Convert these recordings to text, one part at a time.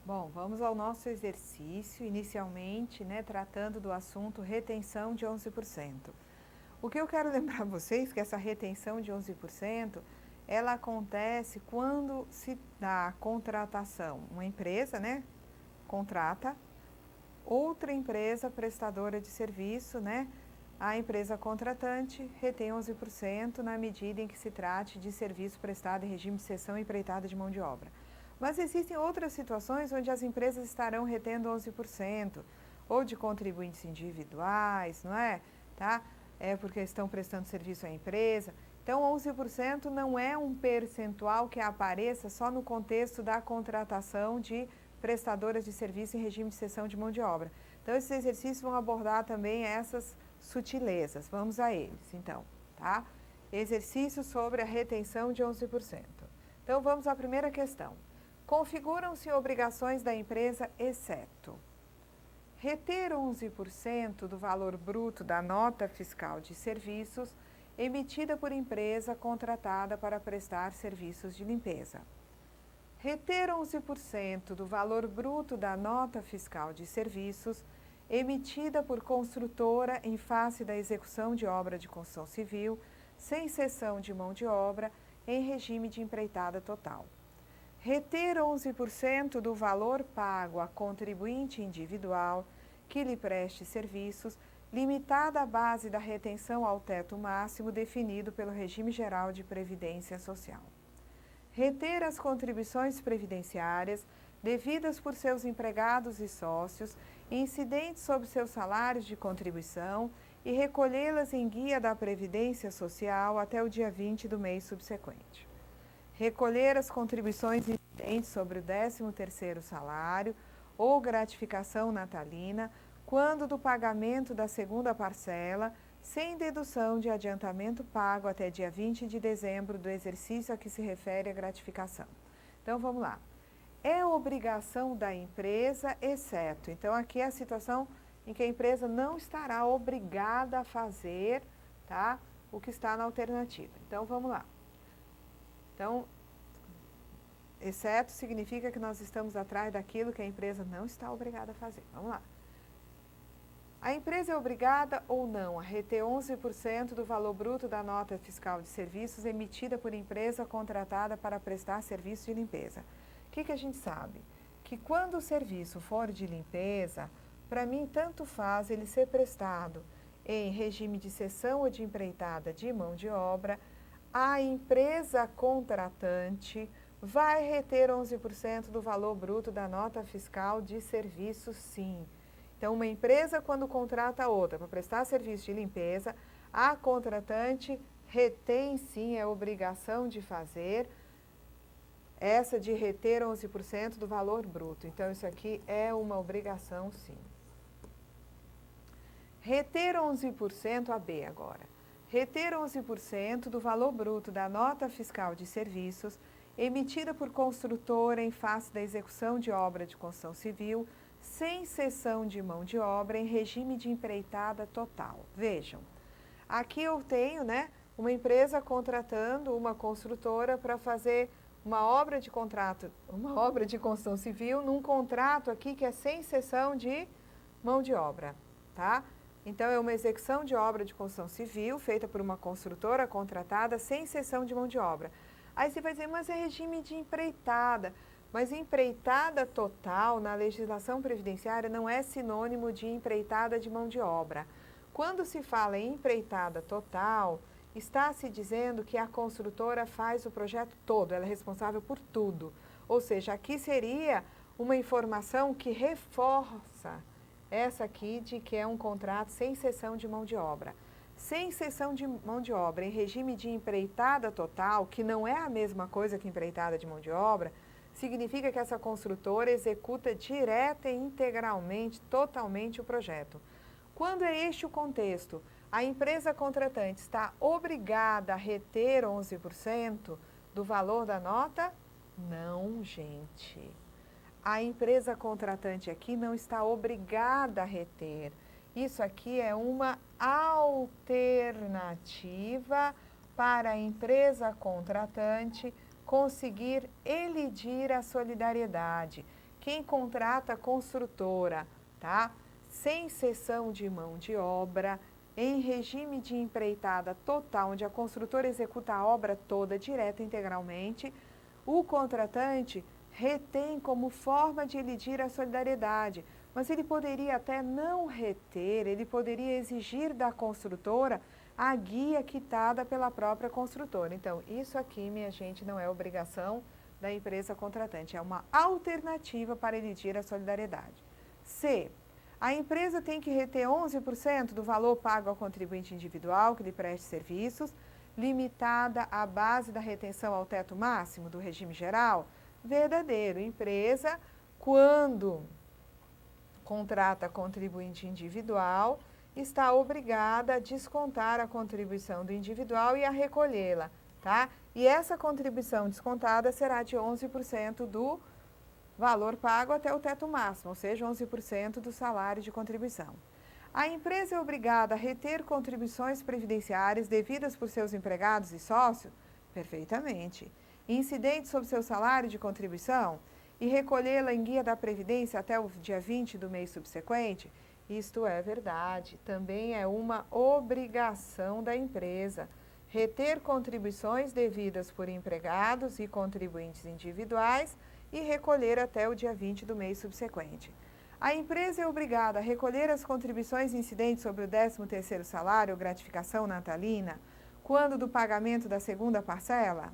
Bom, vamos ao nosso exercício, inicialmente, né, tratando do assunto retenção de 11%. O que eu quero lembrar vocês é que essa retenção de 11%, ela acontece quando se dá contratação. Uma empresa, né, contrata outra empresa prestadora de serviço, né? A empresa contratante retém 11% na medida em que se trate de serviço prestado em regime de cessão e empreitada de mão de obra. Mas existem outras situações onde as empresas estarão retendo 11%, ou de contribuintes individuais, não é? Tá? É porque estão prestando serviço à empresa. Então, 11% não é um percentual que apareça só no contexto da contratação de prestadoras de serviço em regime de cessão de mão de obra. Então, esses exercícios vão abordar também essas sutilezas. Vamos a eles, então, tá? Exercício sobre a retenção de 11%. Então, vamos à primeira questão. Configuram-se obrigações da empresa, exceto reter 11% do valor bruto da nota fiscal de serviços emitida por empresa contratada para prestar serviços de limpeza. Reter 11% do valor bruto da nota fiscal de serviços emitida por construtora em face da execução de obra de construção civil, sem cessão de mão de obra, em regime de empreitada total. Reter 11% do valor pago a contribuinte individual que lhe preste serviços, limitada a base da retenção ao teto máximo definido pelo Regime Geral de Previdência Social. Reter as contribuições previdenciárias devidas por seus empregados e sócios, incidentes sobre seus salários de contribuição e recolhê-las em guia da Previdência Social até o dia 20 do mês subsequente. Recolher as contribuições incidentes sobre o 13º salário ou gratificação natalina quando do pagamento da segunda parcela, sem dedução de adiantamento pago até dia 20 de dezembro do exercício a que se refere a gratificação. Então, vamos lá. É obrigação da empresa, exceto. Então, aqui é a situação em que a empresa não estará obrigada a fazer, tá, o que está na alternativa. Então, vamos lá. Então, exceto significa que nós estamos atrás daquilo que a empresa não está obrigada a fazer. Vamos lá. A empresa é obrigada ou não a reter 11% do valor bruto da nota fiscal de serviços emitida por empresa contratada para prestar serviço de limpeza. O que a gente sabe? Que quando o serviço for de limpeza, para mim tanto faz ele ser prestado em regime de cessão ou de empreitada de mão de obra, a empresa contratante vai reter 11% do valor bruto da nota fiscal de serviço, sim. Então, uma empresa, quando contrata outra para prestar serviço de limpeza, a contratante retém, sim, é obrigação de fazer, essa de reter 11% do valor bruto. Então, isso aqui é uma obrigação, sim. Reter 11%, a B agora. Reter 11% do valor bruto da nota fiscal de serviços emitida por construtora em face da execução de obra de construção civil, sem cessão de mão de obra, em regime de empreitada total. Vejam, aqui eu tenho, né, uma empresa contratando uma construtora para fazer uma obra de construção civil, num contrato aqui que é sem cessão de mão de obra, tá? Então, é uma execução de obra de construção civil feita por uma construtora contratada sem cessão de mão de obra. Aí você vai dizer, mas é regime de empreitada. Mas empreitada total na legislação previdenciária não é sinônimo de empreitada de mão de obra. Quando se fala em empreitada total, está se dizendo que a construtora faz o projeto todo, ela é responsável por tudo. Ou seja, aqui seria uma informação que reforça essa aqui de que é um contrato sem cessão de mão de obra. Sem cessão de mão de obra, em regime de empreitada total, que não é a mesma coisa que empreitada de mão de obra, significa que essa construtora executa direta e integralmente, totalmente o projeto. Quando é este o contexto, a empresa contratante está obrigada a reter 11% do valor da nota? Não, gente. A empresa contratante aqui não está obrigada a reter. Isso aqui é uma alternativa para a empresa contratante conseguir elidir a solidariedade, quem contrata a construtora, tá? Sem cessão de mão de obra, em regime de empreitada total, onde a construtora executa a obra toda, direta e integralmente, o contratante retém como forma de elidir a solidariedade, mas ele poderia até não reter, ele poderia exigir da construtora a guia quitada pela própria construtora. Então, isso aqui, minha gente, não é obrigação da empresa contratante, é uma alternativa para elidir a solidariedade. C. A empresa tem que reter 11% do valor pago ao contribuinte individual que lhe preste serviços, limitada à base da retenção ao teto máximo do regime geral? Verdadeiro. Empresa, quando contrata contribuinte individual, está obrigada a descontar a contribuição do individual e a recolhê-la, tá? E essa contribuição descontada será de 11% do valor pago até o teto máximo, ou seja, 11% do salário de contribuição. A empresa é obrigada a reter contribuições previdenciárias devidas por seus empregados e sócios? Perfeitamente. Incidentes sobre seu salário de contribuição e recolhê-la em guia da Previdência até o dia 20 do mês subsequente? Isto é verdade. Também é uma obrigação da empresa reter contribuições devidas por empregados e contribuintes individuais e recolher até o dia 20 do mês subsequente. A empresa é obrigada a recolher as contribuições incidentes sobre o 13º salário ou gratificação natalina, quando do pagamento da segunda parcela,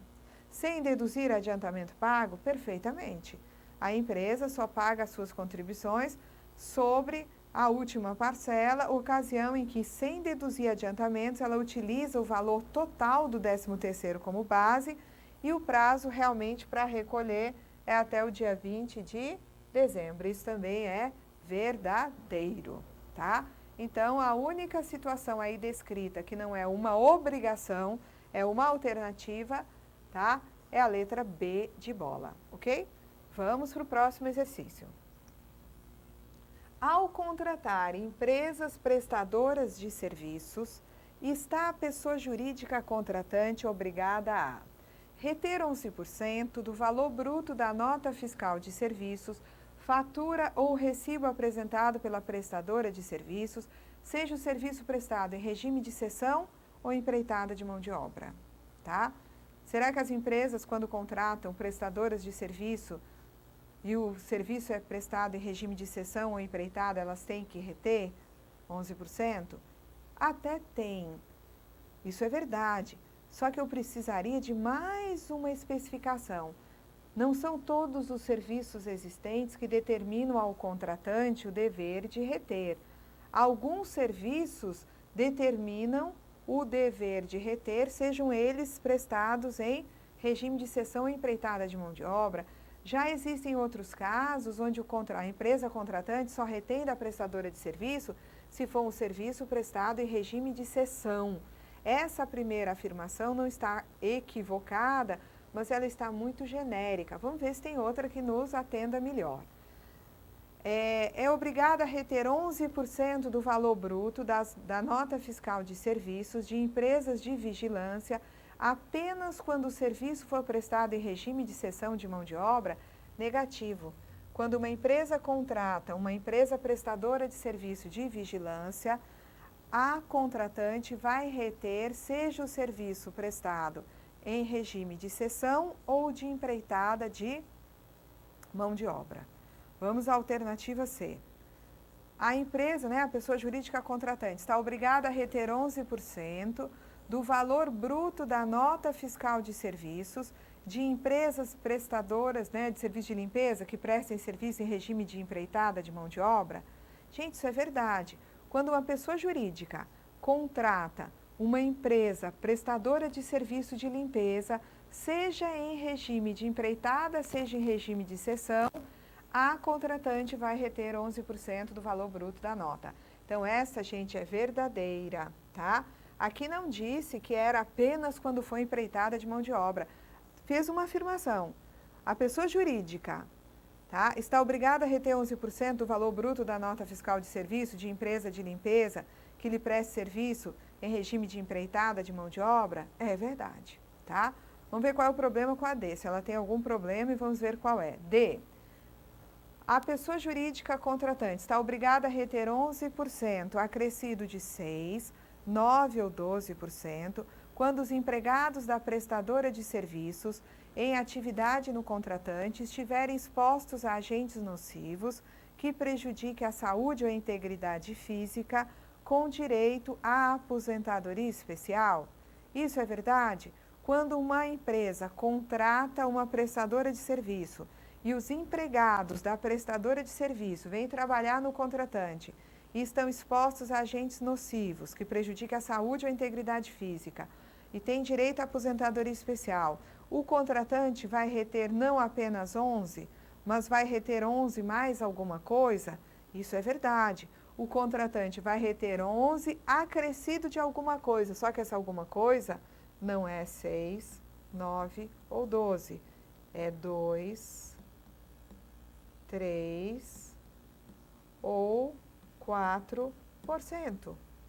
sem deduzir adiantamento pago? Perfeitamente. A empresa só paga as suas contribuições sobre a última parcela, ocasião em que, sem deduzir adiantamentos, ela utiliza o valor total do 13º como base e o prazo realmente para recolher é até o dia 20 de dezembro. Isso também é verdadeiro, tá? Então, a única situação aí descrita que não é uma obrigação, é uma alternativa, tá? É a letra B de bola, ok? Vamos para o próximo exercício. Ao contratar empresas prestadoras de serviços, está a pessoa jurídica contratante obrigada a reter 11% do valor bruto da nota fiscal de serviços, fatura ou recibo apresentado pela prestadora de serviços, seja o serviço prestado em regime de cessão ou empreitada de mão de obra, tá? Será que as empresas, quando contratam prestadoras de serviço e o serviço é prestado em regime de cessão ou empreitada, elas têm que reter 11%? Até tem. Isso é verdade. Só que eu precisaria de mais uma especificação. Não são todos os serviços existentes que determinam ao contratante o dever de reter. Alguns serviços determinam o dever de reter, sejam eles prestados em regime de cessão ou empreitada de mão de obra. Já existem outros casos onde a empresa contratante só retém da prestadora de serviço se for um serviço prestado em regime de cessão. Essa primeira afirmação não está equivocada, mas ela está muito genérica. Vamos ver se tem outra que nos atenda melhor. É obrigada a reter 11% do valor bruto da nota fiscal de serviços de empresas de vigilância apenas quando o serviço for prestado em regime de cessão de mão de obra? Negativo. Quando uma empresa contrata uma empresa prestadora de serviço de vigilância, a contratante vai reter, seja o serviço prestado em regime de cessão ou de empreitada de mão de obra. Vamos à alternativa C. A empresa, a pessoa jurídica contratante, está obrigada a reter 11% do valor bruto da nota fiscal de serviços de empresas prestadoras, de serviço de limpeza que prestem serviço em regime de empreitada de mão de obra. Gente, isso é verdade. Quando uma pessoa jurídica contrata uma empresa prestadora de serviço de limpeza, seja em regime de empreitada, seja em regime de cessão, a contratante vai reter 11% do valor bruto da nota. Então, essa, gente, é verdadeira, tá? Aqui não disse que era apenas quando foi empreitada de mão de obra. Fez uma afirmação. A pessoa jurídica, tá, está obrigada a reter 11% do valor bruto da nota fiscal de serviço de empresa de limpeza que lhe preste serviço em regime de empreitada de mão de obra? É verdade, tá? Vamos ver qual é o problema com a D. Se ela tem algum problema e vamos ver qual é. D. A pessoa jurídica contratante está obrigada a reter 11%, acrescido de 6%, 9% ou 12%, quando os empregados da prestadora de serviços em atividade no contratante estiverem expostos a agentes nocivos que prejudiquem a saúde ou a integridade física, com direito à aposentadoria especial. Isso é verdade? Quando uma empresa contrata uma prestadora de serviço e os empregados da prestadora de serviço vêm trabalhar no contratante e estão expostos a agentes nocivos que prejudiquem a saúde ou a integridade física e têm direito à aposentadoria especial, o contratante vai reter não apenas 11, mas vai reter 11 mais alguma coisa? Isso é verdade. O contratante vai reter 11 acrescido de alguma coisa, só que essa alguma coisa não é 6, 9 ou 12, é 2, 3 ou 4%,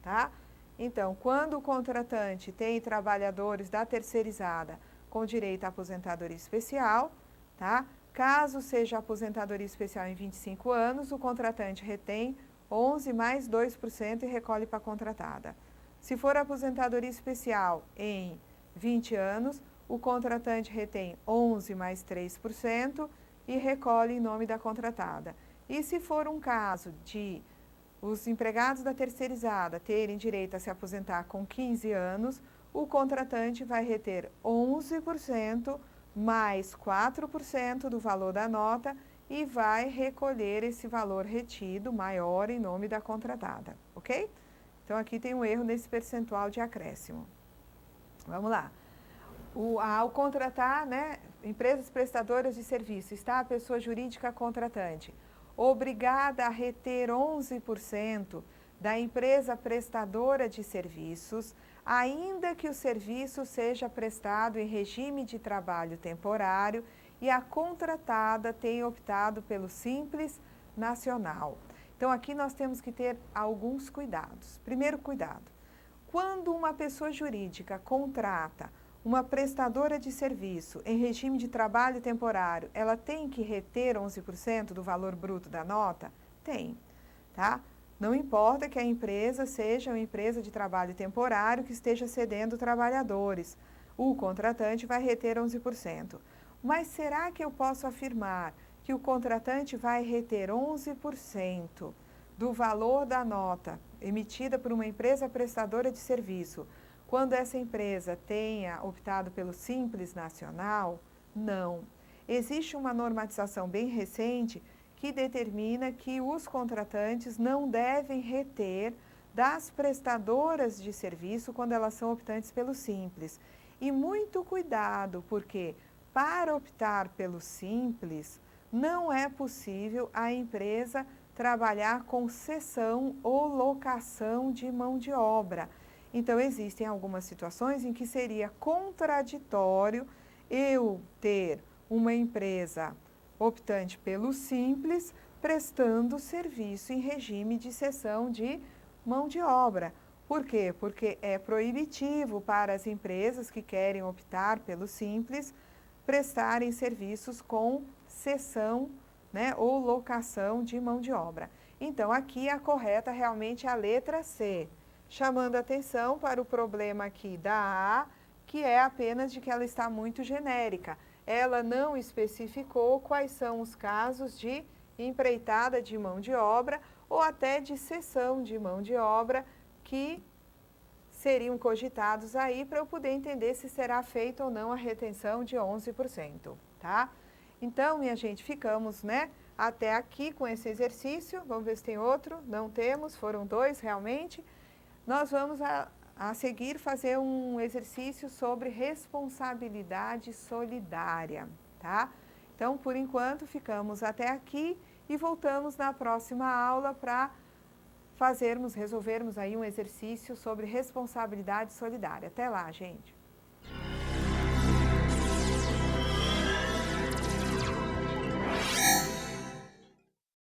tá? Então, quando o contratante tem trabalhadores da terceirizada com direito à aposentadoria especial, tá? Caso seja aposentadoria especial em 25 anos, o contratante retém 11 mais 2% e recolhe para a contratada. Se for aposentadoria especial em 20 anos, o contratante retém 11 mais 3% e recolhe em nome da contratada. E se for um caso de os empregados da terceirizada terem direito a se aposentar com 15 anos, o contratante vai reter 11% mais 4% do valor da nota e vai recolher esse valor retido maior em nome da contratada, ok? Então, aqui tem um erro nesse percentual de acréscimo. Vamos lá. Ao contratar, né, empresas prestadoras de serviço, está a pessoa jurídica contratante obrigada a reter 11% da empresa prestadora de serviços, ainda que o serviço seja prestado em regime de trabalho temporário e a contratada tenha optado pelo Simples Nacional. Então, aqui nós temos que ter alguns cuidados. Primeiro cuidado, quando uma pessoa jurídica contrata uma prestadora de serviço em regime de trabalho temporário, ela tem que reter 11% do valor bruto da nota? Tem, tá? Não importa que a empresa seja uma empresa de trabalho temporário que esteja cedendo trabalhadores, o contratante vai reter 11%. Mas será que eu posso afirmar que o contratante vai reter 11% do valor da nota emitida por uma empresa prestadora de serviço, quando essa empresa tenha optado pelo Simples Nacional? Não. Existe uma normatização bem recente que determina que os contratantes não devem reter das prestadoras de serviço quando elas são optantes pelo Simples. E muito cuidado, porque para optar pelo Simples, não é possível a empresa trabalhar com cessão ou locação de mão de obra. Então, existem algumas situações em que seria contraditório eu ter uma empresa optante pelo Simples prestando serviço em regime de cessão de mão de obra. Por quê? Porque é proibitivo para as empresas que querem optar pelo Simples prestarem serviços com cessão, né, ou locação de mão de obra. Então, aqui a correta realmente é a letra C, chamando atenção para o problema aqui da A, que é apenas de que ela está muito genérica. Ela não especificou quais são os casos de empreitada de mão de obra ou até de cessão de mão de obra que seriam cogitados aí para eu poder entender se será feita ou não a retenção de 11%, tá? Então, minha gente, ficamos, né, até aqui com esse exercício. Vamos ver se tem outro. Não temos, foram 2 realmente. Nós vamos a seguir fazer um exercício sobre responsabilidade solidária, tá? Então, por enquanto, ficamos até aqui e voltamos na próxima aula para resolvermos aí um exercício sobre responsabilidade solidária. Até lá, gente!